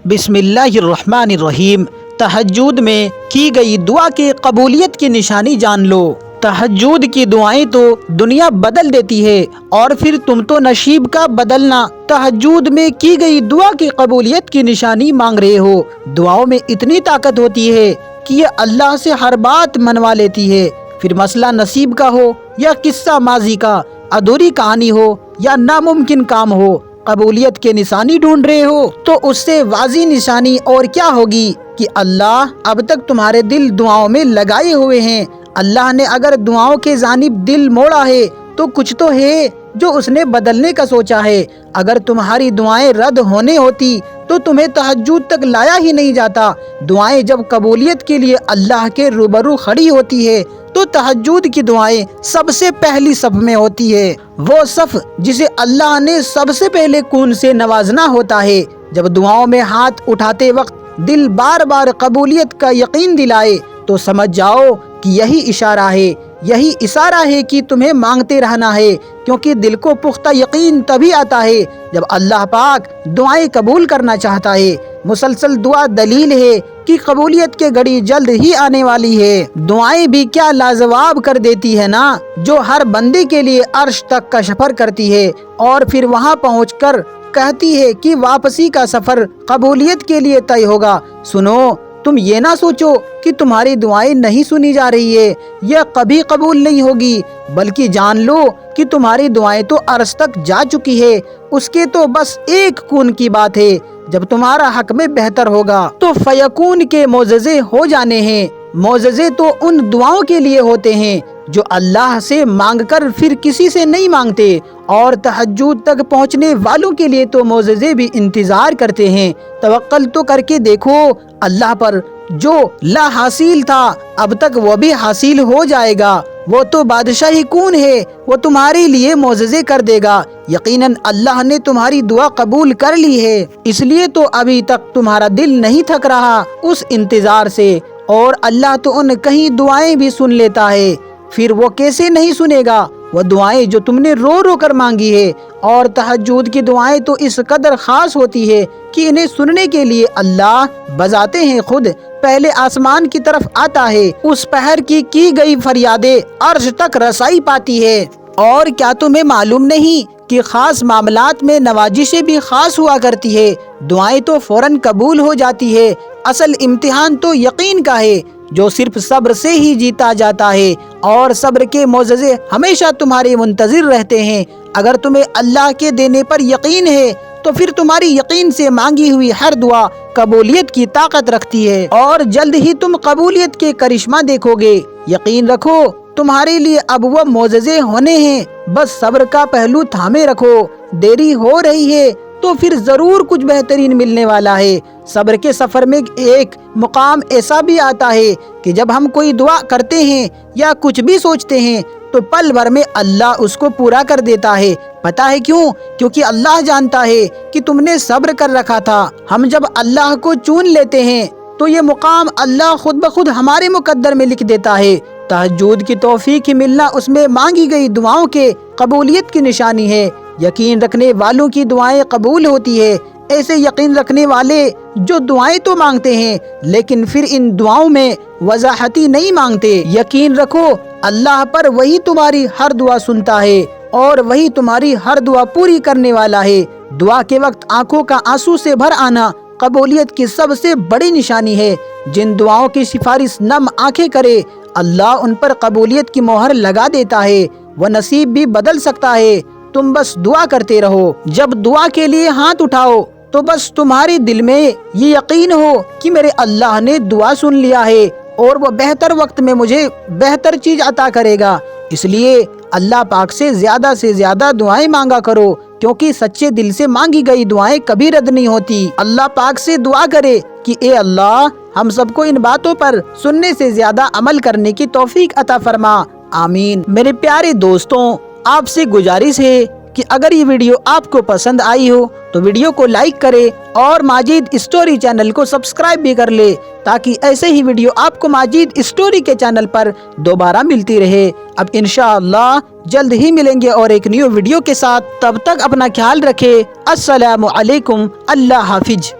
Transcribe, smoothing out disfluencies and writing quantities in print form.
بسم اللہ الرحمن الرحیم۔ تہجد میں کی گئی دعا کی قبولیت کی نشانی جان لو۔ تہجد کی دعائیں تو دنیا بدل دیتی ہے اور پھر تم تو نصیب کا بدلنا تہجد میں کی گئی دعا کی قبولیت کی نشانی مانگ رہے ہو۔ دعاؤں میں اتنی طاقت ہوتی ہے کہ یہ اللہ سے ہر بات منوا لیتی ہے، پھر مسئلہ نصیب کا ہو یا قصہ ماضی کا، ادھوری کہانی ہو یا ناممکن کام ہو۔ قبولیت کے نشانی ڈھونڈ رہے ہو تو اس سے واضح نشانی اور کیا ہوگی کہ اللہ اب تک تمہارے دل دعاؤں میں لگائے ہوئے ہیں۔ اللہ نے اگر دعاؤں کے جانب دل موڑا ہے تو کچھ تو ہے جو اس نے بدلنے کا سوچا ہے۔ اگر تمہاری دعائیں رد ہونے ہوتی تو تمہیں تہجد تک لایا ہی نہیں جاتا۔ دعائیں جب قبولیت کے لیے اللہ کے روبرو کھڑی ہوتی ہے تو تہجد کی دعائیں سب سے پہلی صف میں ہوتی ہے، وہ صف جسے اللہ نے سب سے پہلے کون سے نوازنا ہوتا ہے۔ جب دعاؤں میں ہاتھ اٹھاتے وقت دل بار بار قبولیت کا یقین دلائے تو سمجھ جاؤ کہ یہی اشارہ ہے کہ تمہیں مانگتے رہنا ہے، کیونکہ دل کو پختہ یقین تبھی آتا ہے جب اللہ پاک دعائیں قبول کرنا چاہتا ہے۔ مسلسل دعا دلیل ہے کہ قبولیت کے گھڑی جلد ہی آنے والی ہے۔ دعائیں بھی کیا لاجواب کر دیتی ہے نا، جو ہر بندے کے لیے عرش تک کا سفر کرتی ہے اور پھر وہاں پہنچ کر کہتی ہے کہ واپسی کا سفر قبولیت کے لیے طے ہوگا۔ سنو، تم یہ نہ سوچو کہ تمہاری دعائیں نہیں سنی جا رہی ہے یا کبھی قبول نہیں ہوگی، بلکہ جان لو کہ تمہاری دعائیں تو عرش تک جا چکی ہے۔ اس کے تو بس ایک کون کی بات ہے، جب تمہارا حق میں بہتر ہوگا تو فیکون کے معجزے ہو جانے ہیں۔ معجزے تو ان دعاؤں کے لیے ہوتے ہیں جو اللہ سے مانگ کر پھر کسی سے نہیں مانگتے، اور تہجد تک پہنچنے والوں کے لیے تو معجزے بھی انتظار کرتے ہیں۔ توکل تو کر کے دیکھو اللہ پر، جو لا حاصل تھا اب تک وہ بھی حاصل ہو جائے گا۔ وہ تو بادشاہی کون ہے، وہ تمہارے لیے معجزے کر دے گا۔ یقیناً اللہ نے تمہاری دعا قبول کر لی ہے، اس لیے تو ابھی تک تمہارا دل نہیں تھک رہا اس انتظار سے۔ اور اللہ تو ان کہیں دعائیں بھی سن لیتا ہے، پھر وہ کیسے نہیں سنے گا وہ دعائیں جو تم نے رو رو کر مانگی ہے۔ اور تہجد کی دعائیں تو اس قدر خاص ہوتی ہے کہ انہیں سننے کے لیے اللہ بذاتِ ہیں خود پہلے آسمان کی طرف آتا ہے۔ اس پہر کی گئی فریادیں عرش تک رسائی پاتی ہے۔ اور کیا تمہیں معلوم نہیں کہ خاص معاملات میں نوازشیں بھی خاص ہوا کرتی ہے؟ دعائیں تو فوراً قبول ہو جاتی ہے، اصل امتحان تو یقین کا ہے جو صرف صبر سے ہی جیتا جاتا ہے، اور صبر کے معجزے ہمیشہ تمہارے منتظر رہتے ہیں۔ اگر تمہیں اللہ کے دینے پر یقین ہے تو پھر تمہاری یقین سے مانگی ہوئی ہر دعا قبولیت کی طاقت رکھتی ہے، اور جلد ہی تم قبولیت کے کرشمہ دیکھو گے۔ یقین رکھو تمہارے لیے اب وہ معجزے ہونے ہیں، بس صبر کا پہلو تھامے رکھو۔ دیری ہو رہی ہے تو پھر ضرور کچھ بہترین ملنے والا ہے۔ صبر کے سفر میں ایک مقام ایسا بھی آتا ہے کہ جب ہم کوئی دعا کرتے ہیں یا کچھ بھی سوچتے ہیں تو پل بھر میں اللہ اس کو پورا کر دیتا ہے۔ پتہ ہے کیوں؟ کیونکہ اللہ جانتا ہے کہ تم نے صبر کر رکھا تھا۔ ہم جب اللہ کو چون لیتے ہیں تو یہ مقام اللہ خود بخود ہمارے مقدر میں لکھ دیتا ہے۔ تہجد کی توفیق ملنا اس میں مانگی گئی دعاؤں کے قبولیت کی نشانی ہے۔ یقین رکھنے والوں کی دعائیں قبول ہوتی ہے، ایسے یقین رکھنے والے جو دعائیں تو مانگتے ہیں لیکن پھر ان دعاؤں میں وضاحتی نہیں مانگتے۔ یقین رکھو اللہ پر، وہی تمہاری ہر دعا سنتا ہے اور وہی تمہاری ہر دعا پوری کرنے والا ہے۔ دعا کے وقت آنکھوں کا آنسو سے بھر آنا قبولیت کی سب سے بڑی نشانی ہے۔ جن دعاؤں کی سفارش نم آنکھیں کرے اللہ ان پر قبولیت کی مہر لگا دیتا ہے۔ وہ نصیب بھی بدل سکتا ہے، تم بس دعا کرتے رہو۔ جب دعا کے لیے ہاتھ اٹھاؤ تو بس تمہارے دل میں یہ یقین ہو کہ میرے اللہ نے دعا سن لیا ہے اور وہ بہتر وقت میں مجھے بہتر چیز عطا کرے گا۔ اس لیے اللہ پاک سے زیادہ دعائیں مانگا کرو، کیونکہ سچے دل سے مانگی گئی دعائیں کبھی رد نہیں ہوتی۔ اللہ پاک سے دعا کرے کہ اے اللہ ہم سب کو ان باتوں پر سننے سے زیادہ عمل کرنے کی توفیق عطا فرما، آمین۔ میرے پیارے دوستوں، آپ سے گزارش ہے کہ اگر یہ ویڈیو آپ کو پسند آئی ہو تو ویڈیو کو لائک کرے اور ماجد اسٹوری چینل کو سبسکرائب بھی کر لے، تاکہ ایسے ہی ویڈیو آپ کو ماجد اسٹوری کے چینل پر دوبارہ ملتی رہے۔ اب انشاءاللہ جلد ہی ملیں گے اور ایک نیو ویڈیو کے ساتھ، تب تک اپنا خیال رکھے۔ السلام علیکم، اللہ حافظ۔